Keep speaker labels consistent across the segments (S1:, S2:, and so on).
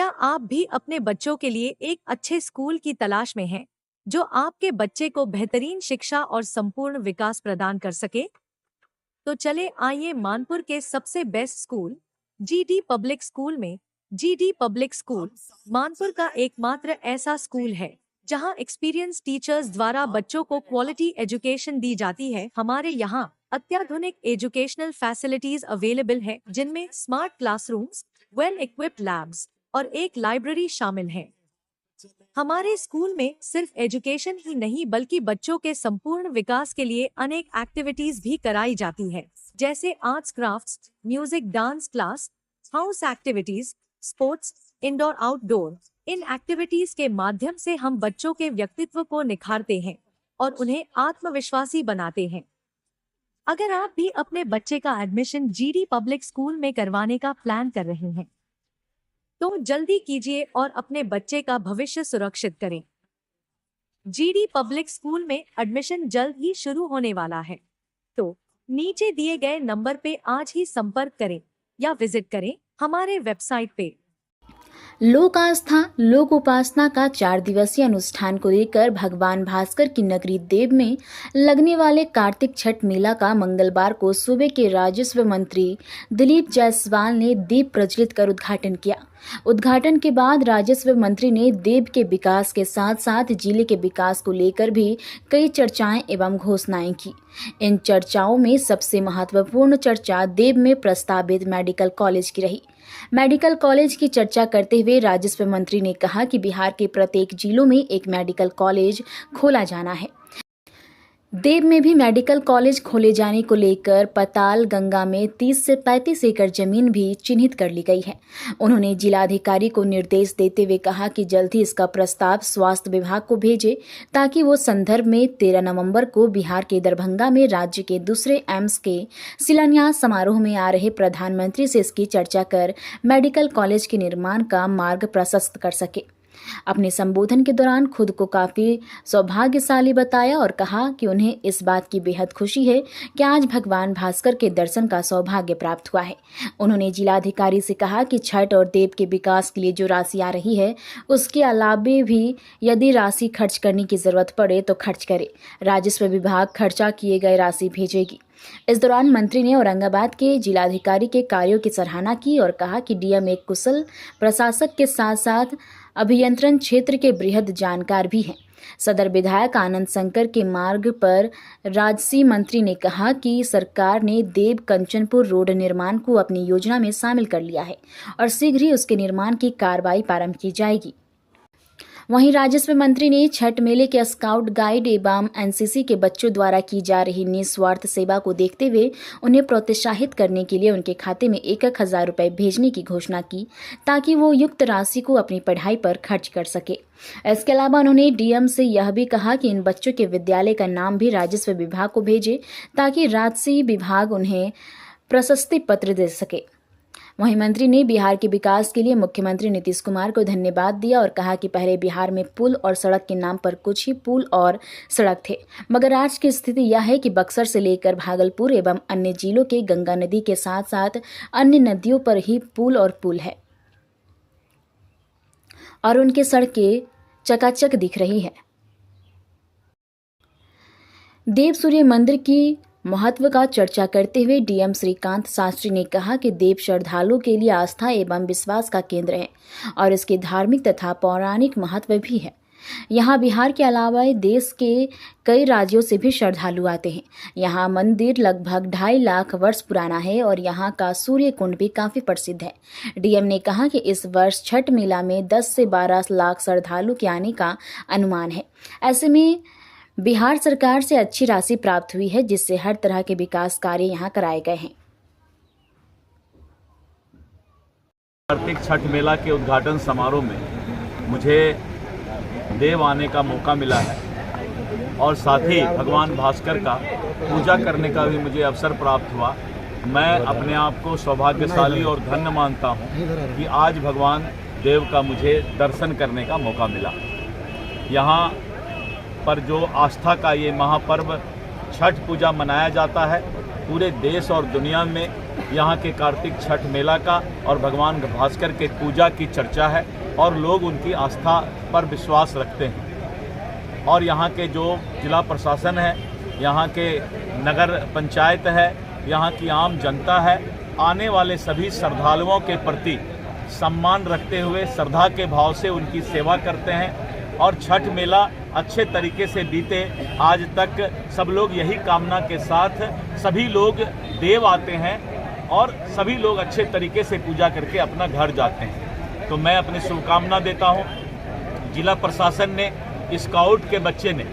S1: आप भी अपने बच्चों के लिए एक अच्छे स्कूल की तलाश में हैं, जो आपके बच्चे को बेहतरीन शिक्षा और संपूर्ण विकास प्रदान कर सके? तो चले आइए मानपुर के सबसे best school GD public school में। जीडी पब्लिक स्कूल मानपुर का एकमात्र ऐसा स्कूल है जहां एक्सपीरियंस टीचर्स द्वारा बच्चों को क्वालिटी एजुकेशन दी जाती है। हमारे यहाँ अत्याधुनिक एजुकेशनल फैसिलिटीज अवेलेबल है, जिनमें smart classrooms, well equipped labs और एक लाइब्रेरी शामिल है। हमारे स्कूल में सिर्फ एजुकेशन ही नहीं बल्कि बच्चों के संपूर्ण विकास के लिए अनेक एक्टिविटीज भी कराई जाती है, जैसे arts crafts, music, dance class, house activities, sports, indoor outdoor. इन एक्टिविटीज के माध्यम से हम बच्चों के व्यक्तित्व को निखारते हैं और उन्हें आत्मविश्वासी बनाते हैं। अगर आप भी अपने बच्चे का एडमिशन जीडी पब्लिक स्कूल में करवाने का प्लान कर रहे हैं तो जल्दी कीजिए और अपने बच्चे का भविष्य सुरक्षित करें। जीडी पब्लिक स्कूल में एडमिशन जल्द ही शुरू होने वाला है, तो नीचे दिए गए नंबर पे आज ही संपर्क करें या विजिट करें हमारे वेबसाइट पे।
S2: लोक आस्था लोक उपासना का 4 दिवसीय अनुष्ठान को लेकर भगवान भास्कर की नगरी देव में लगने वाले कार्तिक छठ मेला का मंगलवार को सूबे के राजस्व मंत्री दिलीप जायसवाल ने दीप प्रज्वलित कर उद्घाटन किया। उद्घाटन के बाद राजस्व मंत्री ने देव के विकास के साथ साथ जिले के विकास को लेकर भी कई चर्चाएं एवं घोषणाएं की। इन चर्चाओं में सबसे महत्वपूर्ण चर्चा देव में प्रस्तावित मेडिकल कॉलेज की रही। मेडिकल कॉलेज की चर्चा करते हुए राजस्व मंत्री ने कहा कि बिहार के प्रत्येक जिलों में एक मेडिकल कॉलेज खोला जाना है। देव में भी मेडिकल कॉलेज खोले जाने को लेकर पताल गंगा में 30 से 35 एकड़ जमीन भी चिन्हित कर ली गई है। उन्होंने जिलाधिकारी को निर्देश देते हुए कहा कि जल्द ही इसका प्रस्ताव स्वास्थ्य विभाग को भेजे ताकि वो संदर्भ में 13 नवंबर को बिहार के दरभंगा में राज्य के दूसरे एम्स के शिलान्यास समारोह में आ रहे प्रधानमंत्री से इसकी चर्चा कर मेडिकल कॉलेज के निर्माण का मार्ग प्रशस्त कर सके। अपने संबोधन के दौरान खुद को काफी सौभाग्यशाली बताया और कहा कि उन्हें इस बात की बेहद खुशी है कि आज भगवान भास्कर के दर्शन का सौभाग्य प्राप्त हुआ है। उन्होंने जिलाधिकारी से कहा कि छठ और देव के विकास के लिए जो राशि आ रही है उसके अलावे भी यदि राशि खर्च करने की जरूरत पड़े तो खर्च करे। राजस्व विभाग खर्चा किए गए राशि भेजेगी। इस दौरान मंत्री ने औरंगाबाद के जिलाधिकारी के कार्यों की सराहना की और कहा कि डीएम एक कुशल प्रशासक के साथ साथ अभियंत्रण क्षेत्र के बृहद जानकार भी हैं। सदर विधायक आनंद शंकर के मार्ग पर राजसी मंत्री ने कहा कि सरकार ने देव कंचनपुर रोड निर्माण को अपनी योजना में शामिल कर लिया है और शीघ्र ही उसके निर्माण की कार्रवाई प्रारंभ की जाएगी। वहीं राजस्व मंत्री ने छठ मेले के स्काउट गाइड एवं एनसीसी के बच्चों द्वारा की जा रही निस्वार्थ सेवा को देखते हुए उन्हें प्रोत्साहित करने के लिए उनके खाते में 1,000 रुपए भेजने की घोषणा की ताकि वो युक्त राशि को अपनी पढ़ाई पर खर्च कर सके। इसके अलावा उन्होंने डीएम से यह भी कहा कि इन बच्चों के विद्यालय का नाम भी राजस्व विभाग को भेजे ताकि राजस्व विभाग उन्हें प्रशस्ति पत्र दे सके। वहीं मंत्री ने बिहार के विकास के लिए मुख्यमंत्री नीतीश कुमार को धन्यवाद दिया और कहा कि पहले बिहार में पुल और सड़क के नाम पर कुछ ही पुल और सड़क थे, मगर आज की स्थिति यह है कि बक्सर से लेकर भागलपुर एवं अन्य जिलों के गंगा नदी के साथ साथ अन्य नदियों पर ही पुल और पुल है और उनके सड़कें चकाचक दिख रही है। देव सूर्य मंदिर की महत्व का चर्चा करते हुए डीएम श्रीकांत शास्त्री ने कहा कि देव श्रद्धालुओं के लिए आस्था एवं विश्वास का केंद्र है और इसके धार्मिक तथा पौराणिक महत्व भी है। यहाँ बिहार के अलावा देश के कई राज्यों से भी श्रद्धालु आते हैं। यहाँ मंदिर लगभग 2.5 लाख वर्ष पुराना है और यहाँ का सूर्य कुंड भी काफी प्रसिद्ध है। डीएम ने कहा कि इस वर्ष छठ मेला में 10 से 12 लाख श्रद्धालु के आने का अनुमान है। ऐसे में बिहार सरकार से अच्छी राशि प्राप्त हुई है जिससे हर तरह के विकास कार्य यहाँ कराए गए हैं।
S3: कार्तिक छठ मेला के उद्घाटन समारोह में मुझे देव आने का मौका मिला है और साथ ही भगवान भास्कर का पूजा करने का भी मुझे अवसर प्राप्त हुआ। मैं अपने आप को सौभाग्यशाली और धन्य मानता हूँ कि आज भगवान देव का मुझे दर्शन करने का मौका मिला। यहाँ पर जो आस्था का ये महापर्व छठ पूजा मनाया जाता है, पूरे देश और दुनिया में यहाँ के कार्तिक छठ मेला का और भगवान भास्कर के पूजा की चर्चा है और लोग उनकी आस्था पर विश्वास रखते हैं। और यहाँ के जो जिला प्रशासन है, यहाँ के नगर पंचायत है, यहाँ की आम जनता है, आने वाले सभी श्रद्धालुओं के प्रति सम्मान रखते हुए श्रद्धा के भाव से उनकी सेवा करते हैं और छठ मेला अच्छे तरीके से बीते। आज तक सब लोग यही कामना के साथ सभी लोग देव आते हैं और सभी लोग अच्छे तरीके से पूजा करके अपना घर जाते हैं। तो मैं अपनी शुभकामना देता हूँ। जिला प्रशासन ने, स्काउट के बच्चे ने,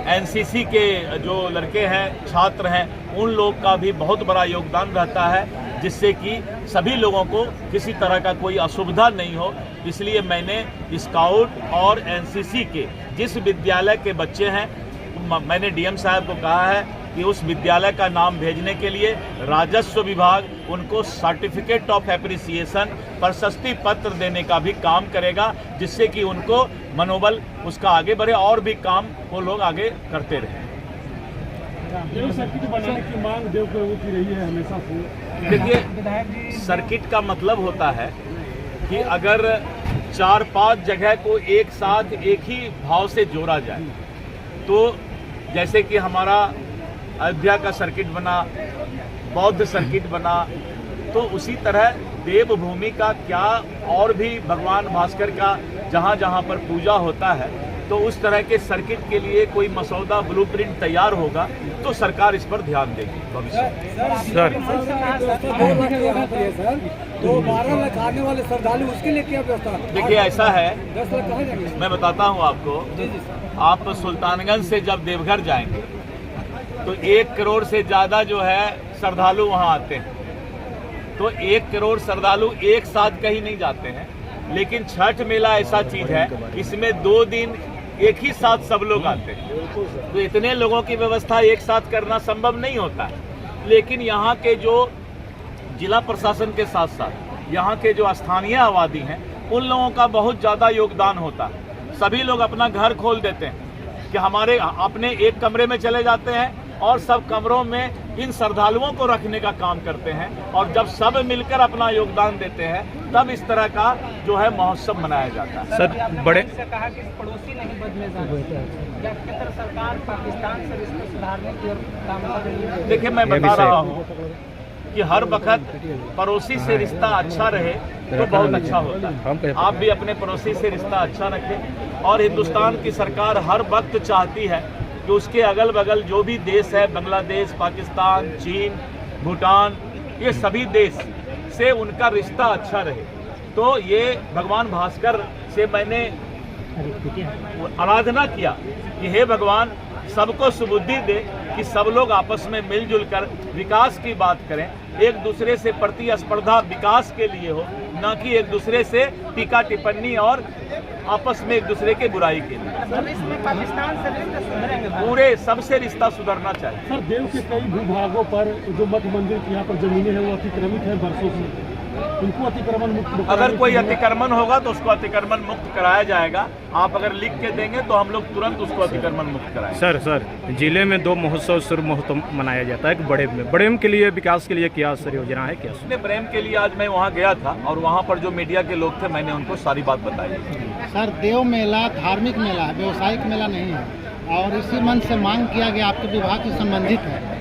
S3: एनसीसी के जो लड़के हैं, छात्र हैं, उन लोग का भी बहुत बड़ा योगदान रहता है, जिससे कि सभी लोगों को किसी तरह का कोई असुविधा नहीं हो। इसलिए मैंने स्काउट और एनसीसी के जिस विद्यालय के बच्चे हैं, मैंने डीएम साहब को कहा है कि उस विद्यालय का नाम भेजने के लिए राजस्व विभाग उनको सर्टिफिकेट ऑफ एप्रिसिएशन, प्रशस्ति पत्र देने का भी काम करेगा, जिससे कि उनको मनोबल उसका आगे बढ़े और भी काम वो लोग आगे करते रहे।
S4: देव सर्किट बनाने की मांग देव प्रभु की रही है हमेशा से।
S3: देखिए, सर्किट का मतलब होता है कि अगर 4-5 जगह को एक साथ एक ही भाव से जोड़ा जाए, तो जैसे कि हमारा अयोध्या का सर्किट बना, बौद्ध सर्किट बना, तो उसी तरह देवभूमि का क्या और भी भगवान भास्कर का जहाँ जहाँ पर पूजा होता है, तो उस तरह के सर्किट के लिए कोई मसौदा ब्लूप्रिंट तैयार होगा तो सरकार इस पर ध्यान देगी भविष्य में।
S4: सर 12 लाख आने वाले श्रद्धालु, उसके लिए क्या व्यवस्था?
S3: देखिए, ऐसा है,
S4: 10 लाख कहाँ जाएंगे?
S3: मैं बताता हूँ आपको। आप सुल्तानगंज से जब देवघर जाएंगे तो 1 करोड़ से ज़्यादा जो है श्रद्धालु वहाँ आते हैं। तो 1 करोड़ श्रद्धालु एक साथ कहीं नहीं जाते हैं, लेकिन छठ मेला ऐसा चीज़ है, इसमें 2 दिन एक ही साथ सब लोग आते हैं, तो इतने लोगों की व्यवस्था एक साथ करना संभव नहीं होता है। लेकिन यहाँ के जो जिला प्रशासन के साथ साथ यहाँ के जो स्थानीय आबादी हैं, उन लोगों का बहुत ज़्यादा योगदान होता है। सभी लोग अपना घर खोल देते हैं कि हमारे अपने एक कमरे में चले जाते हैं और सब कमरों में इन श्रद्धालुओं को रखने का काम करते हैं, और जब सब मिलकर अपना योगदान देते हैं तब इस तरह का जो है महोत्सव मनाया जाता है।
S5: सर, बड़े
S6: से कहा कि पड़ोसी नहीं बदले जाते, केंद्र सरकार पाकिस्तान से रिश्ते सुधारने की ओर काम कर रही है।
S3: देखिए, मैं बता रहा हूँ कि हर वक्त पड़ोसी से रिश्ता अच्छा रहे तो बहुत अच्छा होता है। आप भी अपने पड़ोसी से रिश्ता अच्छा रखें, और हिंदुस्तान की सरकार हर वक्त चाहती है कि उसके अगल बगल जो भी देश है, बांग्लादेश, पाकिस्तान, चीन, भूटान, ये सभी देश से उनका रिश्ता अच्छा रहे। तो ये भगवान भास्कर से मैंने आराधना किया कि हे भगवान, सबको सुबुद्धि दे कि सब लोग आपस में मिलजुल कर विकास की बात करें, एक दूसरे से प्रतिस्पर्धा विकास के लिए हो, न कि एक दूसरे से टीका टिप्पणी और आपस में एक दूसरे के बुराई के लिए।
S6: इसमें पाकिस्तान से रिश्ते सुधरेंगे,
S3: पूरे सबसे रिश्ता सुधरना चाहिए।
S4: सर, देव के कई भूभागों पर जो मठ मंदिर की यहाँ पर जमीनें हैं वो अतिक्रमित है वर्षों से, उनको अतिक्रमण मुक्त।
S3: अगर कोई अतिक्रमण होगा तो उसको अतिक्रमण मुक्त कराया जाएगा। आप अगर लिख के देंगे तो हम लोग तुरंत उसको अतिक्रमण मुक्त कराएंगे।
S5: सर, जिले में 2 महोत्सव शुरू महोत्सव मनाया जाता है, एक बड़ेम के लिए विकास के लिए क्या सर योजना है? क्या
S3: इसलिए ब्रेम के लिए आज मैं वहाँ गया था और वहाँ पर जो मीडिया के लोग थे, मैंने उनको सारी बात बताई।
S7: सर, देव मेला धार्मिक मेला है, व्यवसायिक मेला नहीं है, और इसी मन से मांग किया गया, आपके विभाग से संबंधित है